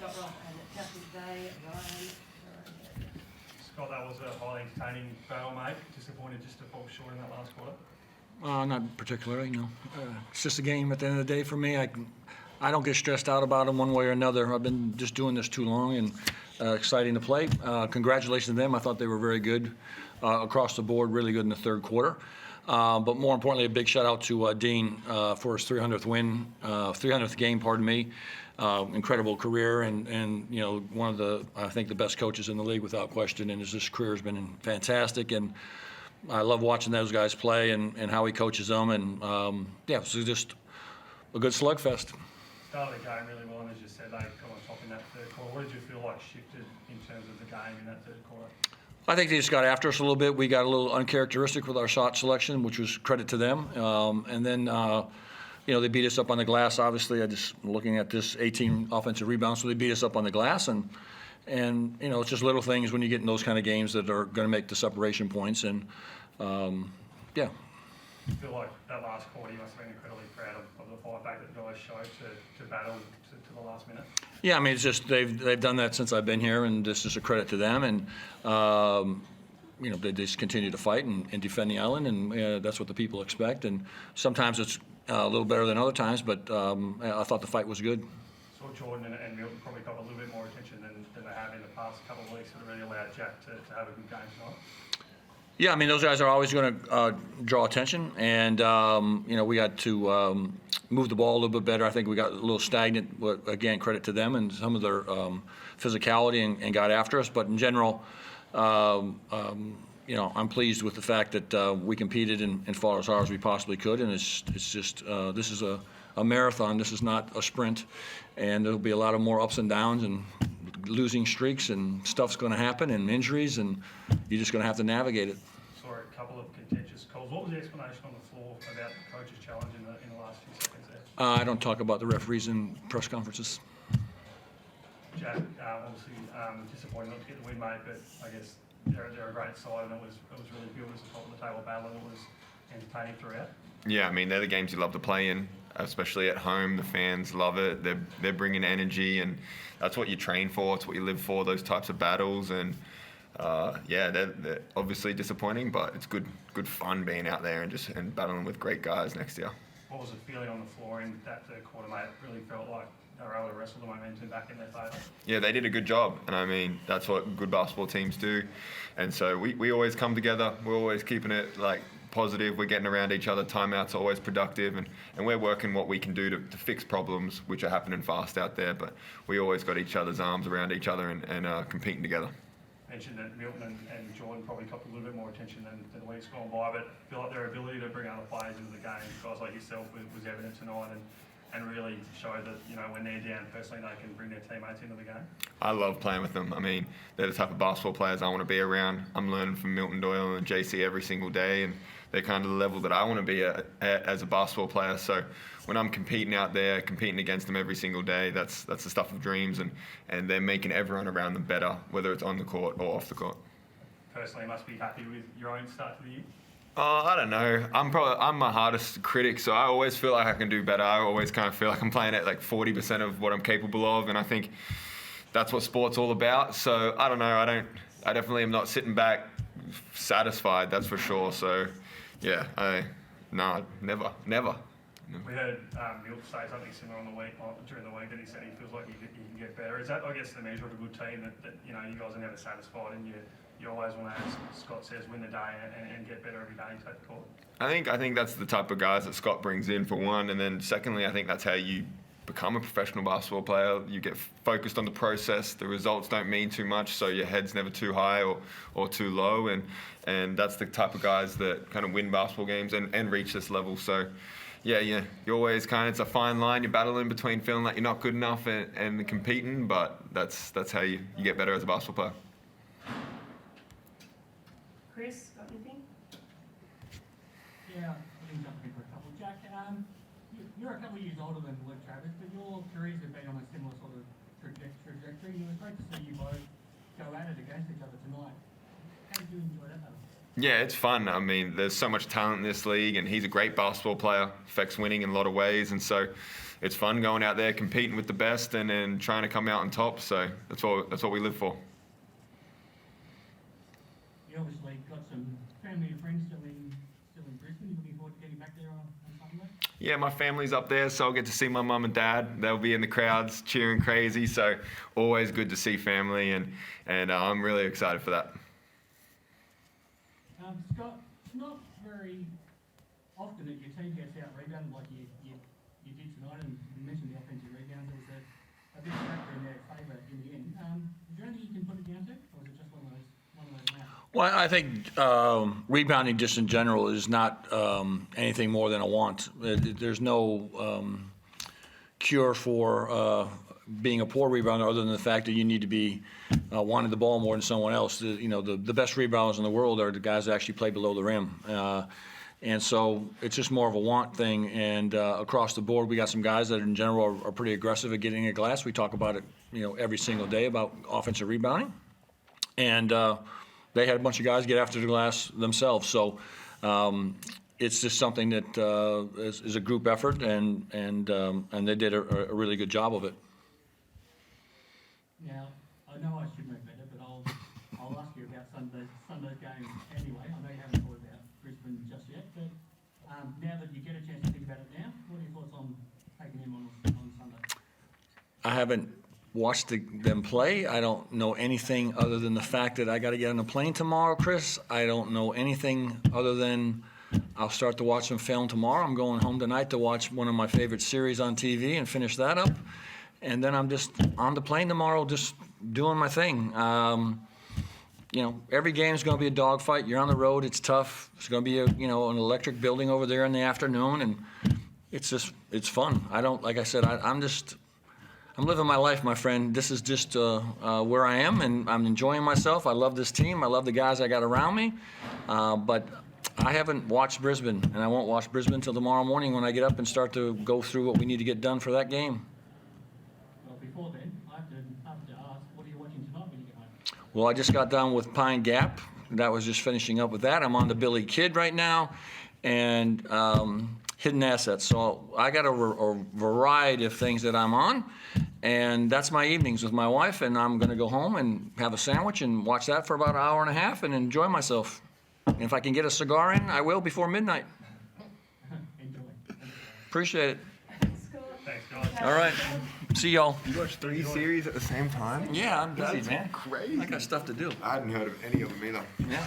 shot rock and tackle today. Ryan. Scott, that was a highly entertaining battle, mate. Disappointed just to fall short in that last quarter. Not particularly, no. It's just a game at the end of the day for me. I don't get stressed out about them one way or another. I've been just doing this too long, and exciting to play. Congratulations to them. I thought they were very good across the board, really good in the third quarter. But more importantly, a big shout out to Dean for his 300th game, pardon me. Incredible career, and you know, one of the, I think, the best coaches in the league without question, and his career has been fantastic. And I love watching those guys play and how he coaches them, and yeah, so just a good slugfest. Started the game really well, and as you said, they got on top in that third quarter. What did you feel like shifted in terms of the game in that third quarter? I think they just got after us a little bit. We got a little uncharacteristic with our shot selection, which was credit to them. And then, you know, they beat us up on the glass. Obviously, I just looking at this 18 offensive rebounds, so they beat us up on the glass, and you know, it's just little things when you get in those kind of games that are going to make the separation points. And yeah. I feel like that last quarter you must have been incredibly proud of the fight back that the guys showed to battle to the last minute. Yeah, I mean, it's just they've done that since I've been here, and this is a credit to them. And you know, they just continue to fight and defend the island, and that's what the people expect. And sometimes it's a little better than other times, but I thought the fight was good. So Jordan and Milton probably got a little bit more attention than they have in the past couple of weeks, that really allowed Jack to have a good game tonight. Yeah, I mean, those guys are always going to draw attention, and you know, we had to move the ball a little bit better. I think we got a little stagnant. Again, credit to them and some of their physicality, and got after us. But in general, you know, I'm pleased with the fact that we competed and fought as hard as we possibly could. And it's just this is a marathon. This is not a sprint, and there'll be a lot of more ups and downs and losing streaks, and stuff's going to happen, and injuries, and you're just going to have to navigate it. Saw a couple of contentious calls. What was the explanation on the floor about the coach's challenge in the last few seconds there? I don't talk about the referees in press conferences. Jack, obviously disappointed not to get the win, mate, but I guess they're a great side, and it was really good. It was a top of the table battle, and it was entertaining throughout. Yeah, I mean, they're the games you love to play in, especially at home. The fans love it. They're bringing energy, and that's what you train for. It's what you live for, those types of battles. And yeah, they're obviously disappointing, but it's good fun being out there and battling with great guys next to you. What was the feeling on the floor in that third quarter, mate? It really felt like they were able to wrestle the momentum back in their favour. Yeah, they did a good job, and I mean, that's what good basketball teams do. And so we always come together. We're always keeping it like positive. We're getting around each other. Timeouts are always productive, and we're working what we can do to fix problems which are happening fast out there. But we always got each other's arms around each other and competing together. Mentioned that Milton and Jordan probably copped a little bit more attention than the weeks gone by, but I feel like their ability to bring other players into the game, guys like yourself, was evident tonight, and really showed that, you know, when they're down personally, they can bring their teammates into the game. I love playing with them. I mean, they're the type of basketball players I want to be around. I'm learning from Milton Doyle and JC every single day, and they're kind of the level that I want to be at as a basketball player. So when I'm competing out there, competing against them every single day, that's the stuff of dreams, and they're making everyone around them better, whether it's on the court or off the court. Personally, you must be happy with your own start to the year. I don't know. I'm my hardest critic, so I always feel like I can do better. I always kind of feel like I'm playing at like 40% of what I'm capable of, and I think that's what sport's all about. So I don't know. I definitely am not sitting back satisfied. That's for sure. So yeah, never. We heard Milt say something similar during the week, that he said he feels like he can get better. Is that, I guess, the measure of a good team, that you know, you guys are never satisfied, and you always want to, as Scott says, win the day and get better every day you take the court? I think that's the type of guys that Scott brings in, for one, and then secondly, I think that's how you become a professional basketball player. You get focused on the process. The results don't mean too much, so your head's never too high or too low, and that's the type of guys that kind of win basketball games and reach this level. So yeah, you always it's a fine line. You're battling between feeling like you're not good enough and competing, but that's how you get better as a basketball player. Chris, got anything? Yeah, I think jump in for a couple. Jack, you're a couple of years older than Luke Travis, but your careers have been on a similar sort of trajectory. It was great to see you both go at it against each other tonight. How did you enjoy that battle? Yeah, it's fun. I mean, there's so much talent in this league, and he's a great basketball player, affects winning in a lot of ways, and so it's fun going out there competing with the best and then trying to come out on top. So that's what we live for. You obviously got some family and friends still in Brisbane. You looking forward to getting back there on Sunday? Yeah, my family's up there, so I'll get to see my mum and dad. They'll be in the crowds cheering crazy, so always good to see family, and I'm really excited for that. Scott, it's not very often that your team gets out rebounded like you did tonight, and you mentioned the offensive rebounds. It was a big factor in their favour in the end. Is there anything you can put it down to, or is it just one of those maps? Well, I think rebounding just in general is not anything more than a want. There's no cure for being a poor rebounder other than the fact that you need to be wanting the ball more than someone else. The best rebounders in the world are the guys that actually play below the rim. And so it's just more of a want thing. And across the board, we got some guys that in general are pretty aggressive at getting a glass. We talk about it, every single day about offensive rebounding. And they had a bunch of guys get after the glass themselves. So it's just something that is a group effort, and they did a really good job of it. Now, I know I should know better, but I'll ask you about Sunday's game anyway. I know you haven't thought about Brisbane just yet, but now that you get a chance to think about it now, what are your thoughts on taking them on Sunday? I haven't watched them play. I don't know anything other than the fact that I got to get on a plane tomorrow, Chris. I don't know anything other than I'll start to watch some film tomorrow. I'm going home tonight to watch one of my favorite series on TV and finish that up. And then I'm just on the plane tomorrow just doing my thing. Every game is going to be a dogfight. You're on the road. It's tough. It's going to be an electric building over there in the afternoon, and it's fun. Like I said, I'm living my life, my friend. This is just where I am, and I'm enjoying myself. I love this team. I love the guys I got around me. But I haven't watched Brisbane, and I won't watch Brisbane until tomorrow morning when I get up and start to go through what we need to get done for that game. Well, before then, I have to ask, what are you watching tonight when you get home? Well, I just got done with Pine Gap. That was just finishing up with that. I'm on the Billy Kid right now, and Hidden Assets. So I got a variety of things that I'm on, and that's my evenings with my wife, and I'm going to go home and have a sandwich and watch that for about an hour and a half and enjoy myself. And if I can get a cigar in, I will before midnight. Enjoy. Appreciate it. Thanks, guys. All right. See y'all. You watch 3 series at the same time? Yeah, I'm busy, man. Crazy. I got stuff to do. I hadn't heard of any of them either. Yeah.